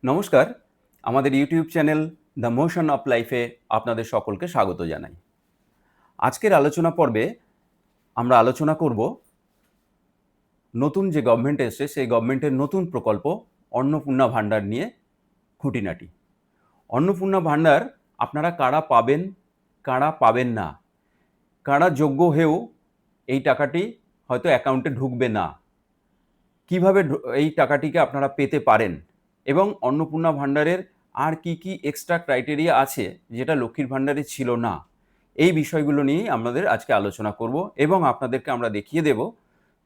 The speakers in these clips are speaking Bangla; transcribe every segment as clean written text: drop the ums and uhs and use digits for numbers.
নমস্কার, আমাদের YouTube channel the motion of লাইফে আপনাদের সকলকে স্বাগত জানাই। আজকের আলোচনা পর্বে আমরা আলোচনা করব নতুন যে গভর্নমেন্ট এসছে সেই গভর্নমেন্টের নতুন প্রকল্প অন্নপূর্ণা ভাণ্ডার নিয়ে খুঁটিনাটি। অন্নপূর্ণা ভাণ্ডার আপনারা কারা পাবেন, কারা পাবেন না, কারা যোগ্য হয়েও এই টাকাটি হয়তো অ্যাকাউন্টে ঢুকবে না, কিভাবে এই টাকাটিকে আপনারা পেতে পারেন এবং অন্নপূর্ণা ভাণ্ডারের আর কি কি এক্সট্রা ক্রাইটেরিয়া আছে যেটা লক্ষ্মীর ভাণ্ডারে ছিল না, এই বিষয়গুলো নিয়েই আমাদের আজকে আলোচনা করব এবং আপনাদেরকে আমরা দেখিয়ে দেব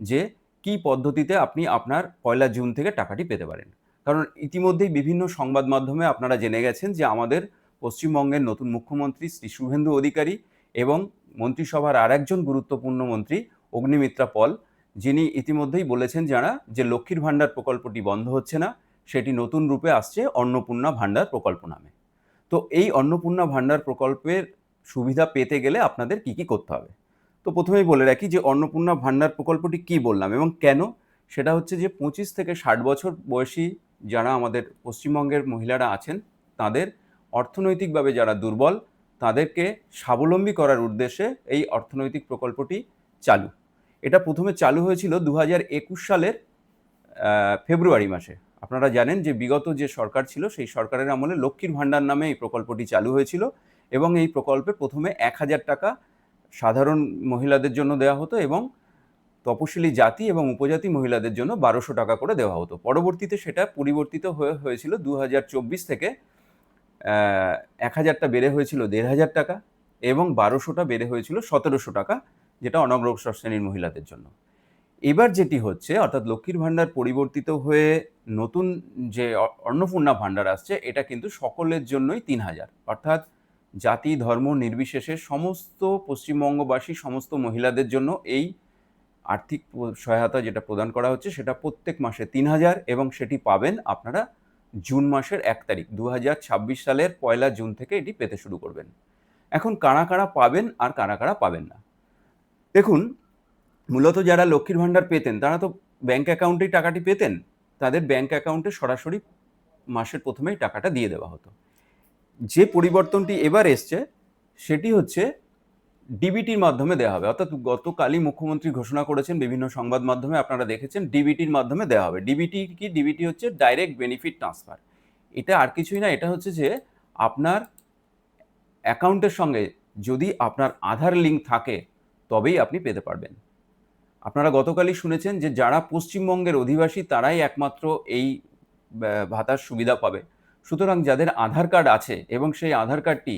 যে কি পদ্ধতিতে আপনি আপনার 1 জুন থেকে টাকাটি পেতে পারেন। কারণ ইতিমধ্যেই বিভিন্ন সংবাদ মাধ্যমে আপনারা জেনে গেছেন যে আমাদের পশ্চিমবঙ্গের নতুন মুখ্যমন্ত্রী শ্রী শুভেন্দু অধিকারী এবং মন্ত্রিসভার আর একজন গুরুত্বপূর্ণ মন্ত্রী অগ্নিমিত্রা পল, যিনি ইতিমধ্যেই বলেছেন যে লক্ষ্মীর ভাণ্ডার প্রকল্পটি বন্ধ হচ্ছে না, সেটি নতুন রূপে আসছে অন্নপূর্ণা ভাণ্ডার প্রকল্প নামে। তো এই অন্নপূর্ণা ভাণ্ডার প্রকল্পের সুবিধা পেতে গেলে আপনাদের কি কি করতে হবে। তো প্রথমেই বলে রাখি যে অন্নপূর্ণা ভাণ্ডার প্রকল্পটি কি বললাম এবং কেন। সেটা হচ্ছে যে 25 থেকে 60 বছর বয়সী যারা আমাদের পশ্চিমবঙ্গের মহিলারা আছেন, তাদের অর্থনৈতিকভাবে যারা দুর্বল, তাদেরকে স্বাবলম্বী করার উদ্দেশ্যে এই অর্থনৈতিক প্রকল্পটি চালু। এটা প্রথমে চালু হয়েছিল 2021 সালের ফেব্রুয়ারি মাসে। আপনারা জানেন যে বিগত যে সরকার ছিল সেই সরকারের আমলে লক্ষ্মীর ভাণ্ডার নামে এই প্রকল্পটি চালু হয়েছিল এবং এই প্রকল্পে প্রথমে 1000 টাকা সাধারণ মহিলাদের জন্য দেওয়া হতো এবং তপশিলি জাতি এবং উপজাতি মহিলাদের জন্য 1200 টাকা করে দেওয়া হতো। পরবর্তীতে সেটা পরিবর্তিত হয়েছিল 2024 থেকে 1000টা বেড়ে হয়েছিল 1500 টাকা এবং 1200টা বেড়ে হয়েছিল 1700 টাকা, যেটা অনগ্রসর শ্রেণীর মহিলাদের জন্য। এবার যেটি হচ্ছে অর্থাৎ লক্ষ্মীর ভাণ্ডার পরিবর্তিত হয়ে নতুন যে অন্নপূর্ণা ভাণ্ডার আসছে, এটা কিন্তু সকলের জন্যই 3000, অর্থাৎ জাতি ধর্ম নির্বিশেষে সমস্ত পশ্চিমবঙ্গবাসী সমস্ত মহিলাদের জন্য এই আর্থিক সহায়তা যেটা প্রদান করা হচ্ছে সেটা প্রত্যেক মাসে 3000 এবং সেটি পাবেন আপনারা জুন মাসের 1 তারিখ 2026 সালের 1 জুন থেকে এটি পেতে শুরু করবেন। এখন কারা কারা পাবেন আর কারা কারা পাবেন না, দেখুন। মূলত যারা লক্ষ্মীর ভাণ্ডার পেতেন তারা তো ব্যাংক অ্যাকাউন্টেই টাকাটি পেতেন, তাদের ব্যাংক অ্যাকাউন্টে সরাসরি মাসের প্রথমেই টাকাটা দিয়ে দেওয়া হতো। যে পরিবর্তনটি এবার এসছে সেটি হচ্ছে ডিবিটির মাধ্যমে দেওয়া হবে, অর্থাৎ গতকালই মুখ্যমন্ত্রী ঘোষণা করেছেন, বিভিন্ন সংবাদ মাধ্যমে আপনারা দেখেছেন ডিবিটির মাধ্যমে দেওয়া হবে। ডিবিটি কি? ডিবিটি হচ্ছে ডাইরেক্ট বেনিফিট ট্রান্সফার। এটা আর কিছুই না, এটা হচ্ছে যে আপনার অ্যাকাউন্টের সঙ্গে যদি আপনার আধার লিঙ্ক থাকে তবেই আপনি পেতে পারবেন। আপনারা গতকালই শুনেছেন যে যারা পশ্চিমবঙ্গের অধিবাসী তারাই একমাত্র এই ভাতার সুবিধা পাবে। সুতরাং যাদের আধার কার্ড আছে এবং সেই আধার কার্ডটি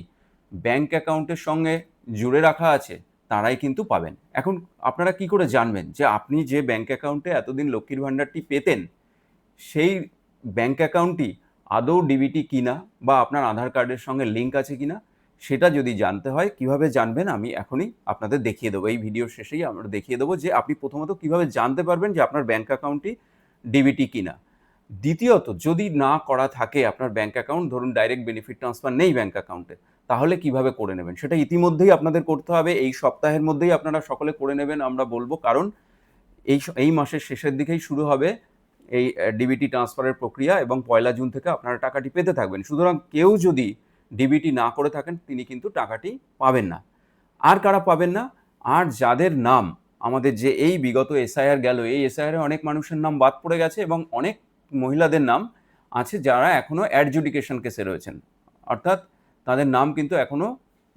ব্যাংক অ্যাকাউন্টের সঙ্গে জুড়ে রাখা আছে তারাই কিন্তু পাবেন। এখন আপনারা কি করে জানবেন যে আপনি যে ব্যাংক অ্যাকাউন্টে এতদিন লক্ষ্মীর ভাণ্ডারটি পেতেন সেই ব্যাংক অ্যাকাউন্টটি আদৌ ডিবিটি কিনা বা আপনার আধার কার্ডের সঙ্গে লিঙ্ক আছে কিনা? সেটা যদি জানতে হয় কিভাবে জানবেন আমি এখনই আপনাদের দেখিয়ে দেবো। এই ভিডিওর শেষেই আমরা দেখিয়ে দেবো যে আপনি প্রথমত কিভাবে জানতে পারবেন যে আপনার ব্যাংক অ্যাকাউন্টটি ডিবিটি কিনা। দ্বিতীয়ত, যদি না করা থাকে আপনার ব্যাংক অ্যাকাউন্ট, ধরুন ডাইরেক্ট বেনিফিট ট্রান্সফার নেই ব্যাংক অ্যাকাউন্টে, তাহলে কিভাবে করে নেবেন সেটা ইতিমধ্যেই আপনাদের করতে হবে। এই সপ্তাহের মধ্যেই আপনারা সকলে করে নেবেন আমরা বলবো, কারণ এই মাসের শেষের দিকেই শুরু হবে এই ডিবিটি ট্রান্সফারের প্রক্রিয়া এবং 1 জুন থেকে আপনারা টাকাটি পেতে থাকবেন। সুতরাং কেউ যদি ডিবিটি না করে থাকেন তিনি কিন্তু টাকাটি পাবেন না। আর কারা পাবেন না? আর যাদের নাম আমাদের যে এই বিগত এসআইআর গেল, এই এসআইআরে অনেক মানুষের নাম বাদ পড়ে গেছে এবং অনেক মহিলাদের নাম আছে যারা এখনো অ্যাডজুডিকেশন কেসে রয়েছেন, অর্থাৎ তাদের নাম কিন্তু এখনো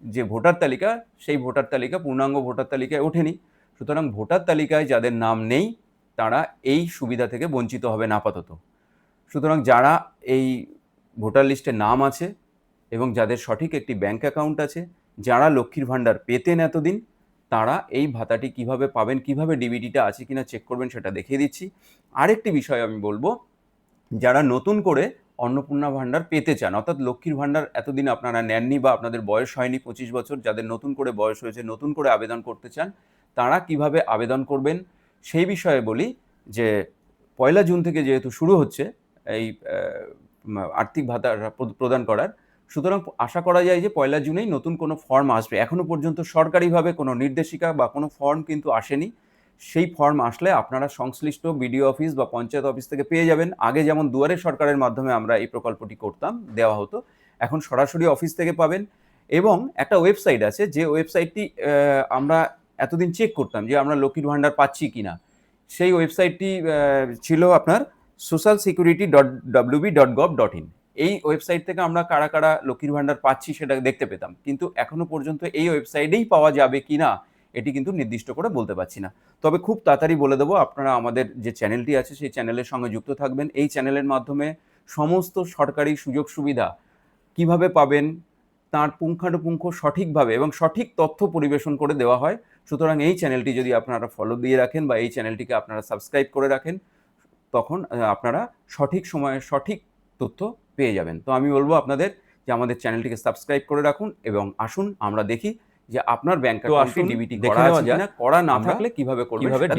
যে ভোটার তালিকা সেই ভোটার তালিকা পূর্ণাঙ্গ ভোটার তালিকায় ওঠেনি। সুতরাং ভোটার তালিকায় যাদের নাম নেই তারা এই সুবিধা থেকে বঞ্চিত হবেন আপাতত। সুতরাং যারা এই ভোটার লিস্টে নাম আছে এবং যাদের সঠিক একটি ব্যাংক অ্যাকাউন্ট আছে, যারা লক্ষ্মীর ভাণ্ডার পেতেন এতদিন, তারা এই ভাতাটি কিভাবে পাবেন, কিভাবে ডিবিটিটা আছে কিনা চেক করবেন সেটা দেখিয়ে দিচ্ছি। আরেকটি বিষয় আমি বলবো, যারা নতুন করে অন্নপূর্ণা ভাণ্ডার পেতে চান, অর্থাৎ লক্ষ্মীর ভাণ্ডার এতদিন আপনারা নেননি বা আপনাদের বয়স হয়নি 25 বছর, যাদের নতুন করে বয়স হয়েছে, নতুন করে আবেদন করতে চান, তারা কিভাবে আবেদন করবেন সেই বিষয়ে বলি। যে 1 জুন থেকে যেহেতু শুরু হচ্ছে এই আর্থিক ভাতা প্রদান করার, সুতরাং আশা করা যায় যে 1 জুনেই নতুন কোনো ফর্ম আসবে। এখনো পর্যন্ত সরকারিভাবে কোনো নির্দেশিকা বা কোনো ফর্ম কিন্তু আসেনি। সেই ফর্ম আসলে আপনারা সংশ্লিষ্ট বিডিও অফিস বা পঞ্চায়েত অফিস থেকে পেয়ে যাবেন। আগে যেমন দুয়ারে সরকারের মাধ্যমে আমরা এই প্রকল্পটি করতাম, দেওয়া হতো, এখন সরাসরি অফিস থেকে পাবেন। এবং একটা ওয়েবসাইট আছে, যে ওয়েবসাইটটি আমরা এতদিন চেক করতাম যে আমরা লক্ষ্মীর ভাণ্ডার পাচ্ছি কিনা। সেই ওয়েবসাইটটি ছিল আপনার socialsecurity.wb.gov.in। এই ওয়েবসাইট থেকে আমরা কারা কারা লক্ষ্মীর ভাণ্ডার পাচ্ছি সেটা দেখতে পেতাম, কিন্তু এখনো পর্যন্ত এই ওয়েবসাইটেই পাওয়া যাবে কিনা এটি কিন্তু নির্দিষ্ট করে বলতে পারছি না। তবে খুব তাড়াতাড়ি বলে দেবো, আপনারা আমাদের যে চ্যানেলটি আছে সেই চ্যানেলের সঙ্গে যুক্ত থাকবেন। এই চ্যানেলের মাধ্যমে সমস্ত সরকারি সুযোগ সুবিধা কিভাবে পাবেন তার পুঙ্খানুপুঙ্খ সঠিকভাবে এবং সঠিক তথ্য পরিবেশন করে দেওয়া হয়। সুতরাং এই চ্যানেলটি যদি আপনারা ফলো দিয়ে রাখেন বা এই চ্যানেলটিকে আপনারা সাবস্ক্রাইব করে রাখেন, তখন আপনারা সঠিক সময়ে সঠিক তথ্য পেয়ে যাবেন। তো আমি বলবো আপনাদের যে আমাদের চ্যানেলটিকে সাবস্ক্রাইব করে রাখুন এবং আসুন আমরা দেখি যে আপনার ব্যাংক অ্যাকাউন্টে ডিবিটি করা আছে কিনা, করা না থাকলে কিভাবে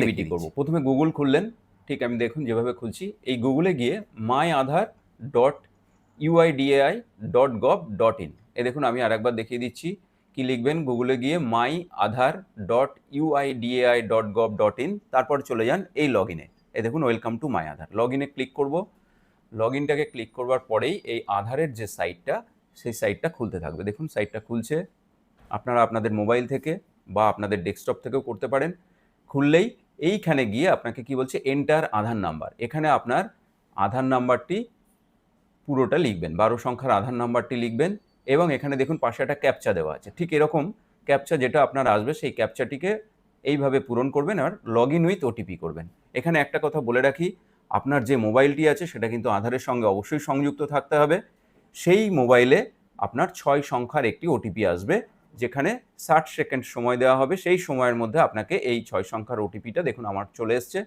ডিবিটি করব। প্রথমে গুগল খুললেন, ঠিক আমি দেখুন যেভাবে খুলছি, এই গুগলে গিয়ে myaadhar.uidai.gov.in, এ দেখুন আমি আরেকবার দেখিয়ে দিচ্ছি কি লিখবেন। গুগলে গিয়ে myaadhar.uidai.gov.in, তারপর চলে যান এই লগইনে, এ দেখুন ওয়েলকাম টু মাই আধার। লগইনে ক্লিক করব। লগইনটাকে ক্লিক করবার পরেই এই আধারের যে সাইটটা, সেই সাইটটা খুলতে থাকবে। দেখুন সাইটটা খুলছে। আপনারা আপনাদের মোবাইল থেকে বা আপনাদের ডেস্কটপ থেকেও করতে পারেন। খুললেই এইখানে গিয়ে আপনাকে কি বলছে, এন্টার আধার নাম্বার। এখানে আপনার আধার নাম্বারটি পুরোটা লিখবেন, 12 সংখ্যার আধার নাম্বারটি লিখবেন এবং এখানে দেখুন পাশে একটা ক্যাপচা দেওয়া আছে। ঠিক এরকম ক্যাপচা যেটা আপনার আসবে সেই ক্যাপচাটিকে এইভাবে পূরণ করবেন আর লগ ইন উইথ ওটিপি করবেন। এখানে একটা কথা বলে রাখি, আপনার যে মোবাইলটি আছে সেটা কিন্তু আধারের সঙ্গে অবশ্যই সংযুক্ত থাকতে হবে। সেই মোবাইলে আপনার 6 সংখ্যার একটি ওটিপি আসবে, যেখানে 60 সেকেন্ড সময় দেওয়া হবে। সেই সময়ের মধ্যে আপনাকে এই 6 সংখ্যার ওটিপিটা, দেখুন আমার চলে এসছে,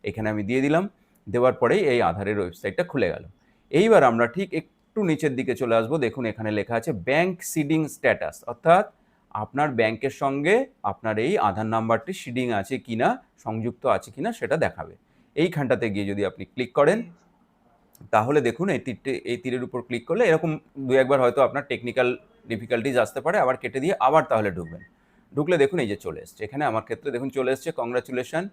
এখানে আমি দিয়ে দিলাম। দেওয়ার পরেই এই আধারের ওয়েবসাইটটা খুলে গেল। এইবার আমরা ঠিক একটু নিচের দিকে চলে আসবো। দেখুন এখানে লেখা আছে ব্যাংক সিডিং স্ট্যাটাস, অর্থাৎ আপনার ব্যাংকের সঙ্গে আপনার এই আধার নাম্বারটি সিডিং আছে কিনা, সংযুক্ত আছে কিনা সেটা দেখাবে। এইখানটাতে গিয়ে যদি আপনি ক্লিক করেন, তাহলে দেখুন এই তীরের উপর ক্লিক করলে এরকম দু একবার হয়তো আপনার টেকনিক্যাল ডিফিকাল্টিজ আসতে পারে, আবার কেটে দিয়ে আবার তাহলে ঢুকবেন। ঢুকলে দেখুন এই যে চলে এসছে, এখানে আমার ক্ষেত্রে দেখুন চলে এসছে, কংগ্রাচুলেশন,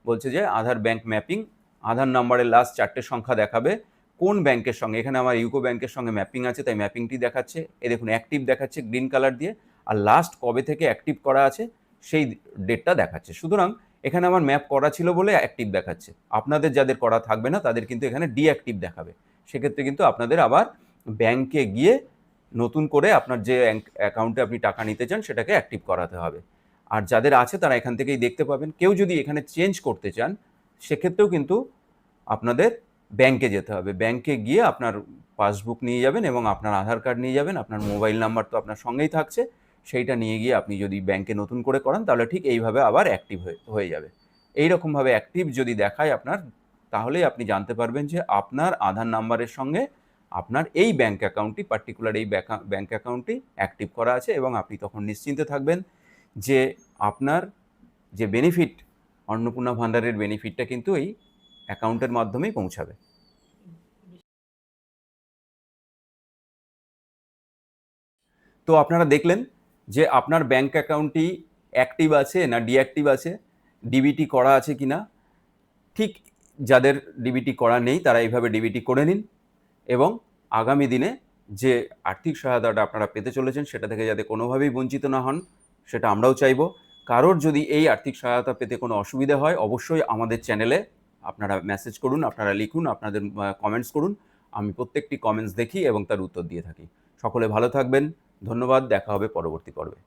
বলছে যে আধার ব্যাংক ম্যাপিং, আধার নাম্বারের লাস্ট 4টে সংখ্যা দেখাবে কোন ব্যাংকের সঙ্গে। এখানে আমার ইউকো ব্যাংকের সঙ্গে ম্যাপিং আছে, তাই ম্যাপিংটি দেখাচ্ছে। এ দেখুন অ্যাক্টিভ দেখাচ্ছে গ্রিন কালার দিয়ে, আর লাস্ট কবে থেকে অ্যাক্টিভ করা আছে সেই ডেটটা দেখাচ্ছে। সুতরাং এখানে আমার ম্যাপ করা ছিল বলে অ্যাক্টিভ দেখাচ্ছে। আপনাদের যাদের করা থাকবে না তাদের কিন্তু এখানে ডিঅ্যাক্টিভ দেখাবে। সেক্ষেত্রে কিন্তু আপনাদের আবার ব্যাংকে গিয়ে নতুন করে আপনার যে অ্যাকাউন্টে আপনি টাকা নিতে চান সেটাকে অ্যাক্টিভ করাতে হবে। আর যাদের আছে তারা এখান থেকেই দেখতে পাবেন। কেউ যদি এখানে চেঞ্জ করতে চান সেক্ষেত্রেও কিন্তু আপনাদের ব্যাংকে যেতে হবে। ব্যাংকে গিয়ে আপনার পাসবুক নিয়ে যাবেন এবং আপনার আধার কার্ড নিয়ে যাবেন, আপনার মোবাইল নাম্বার তো আপনার সঙ্গেই থাকছে, সেইটা নিয়ে গিয়ে আপনি যদি ব্যাংকে নতুন করে করান তাহলে ঠিক এইভাবে আবার অ্যাক্টিভ হয়ে যাবে। এইরকমভাবে অ্যাক্টিভ যদি দেখায় আপনার, তাহলেই আপনি জানতে পারবেন যে আপনার আধার নাম্বারের সঙ্গে আপনার এই ব্যাংক অ্যাকাউন্টটি, পার্টিকুলার এই ব্যাংক অ্যাকাউন্টটি অ্যাক্টিভ করা আছে, এবং আপনি তখন নিশ্চিন্তে থাকবেন যে আপনার যে বেনিফিট, অন্নপূর্ণা ভাণ্ডারের বেনিফিটটা কিন্তু এই অ্যাকাউন্টের মাধ্যমেই পৌঁছাবে। তো আপনারা দেখলেন যে আপনার ব্যাংক অ্যাকাউন্টটি অ্যাক্টিভ আছে না ডিঅ্যাক্টিভ আছে, ডিবিটি করা আছে কিনা। ঠিক যাদের ডিবিটি করা নেই তারা এইভাবে ডিবিটি করে নিন, এবং আগামী দিনে যে আর্থিক সহায়তাটা আপনারা পেতে চলেছেন সেটা থেকে যাতে কোনোভাবেই বঞ্চিত না হন সেটা আমরাও চাইব। কারোর যদি এই আর্থিক সহায়তা পেতে কোনো অসুবিধা হয় অবশ্যই আমাদের চ্যানেলে আপনারা মেসেজ করুন, আপনারা লিখুন, আপনাদের কমেন্টস করুন। আমি প্রত্যেকটি কমেন্টস দেখি এবং তার উত্তর দিয়ে থাকি। সকলে ভালো থাকবেন, ধন্যবাদ, দেখা হবে পরবর্তী পর্বে।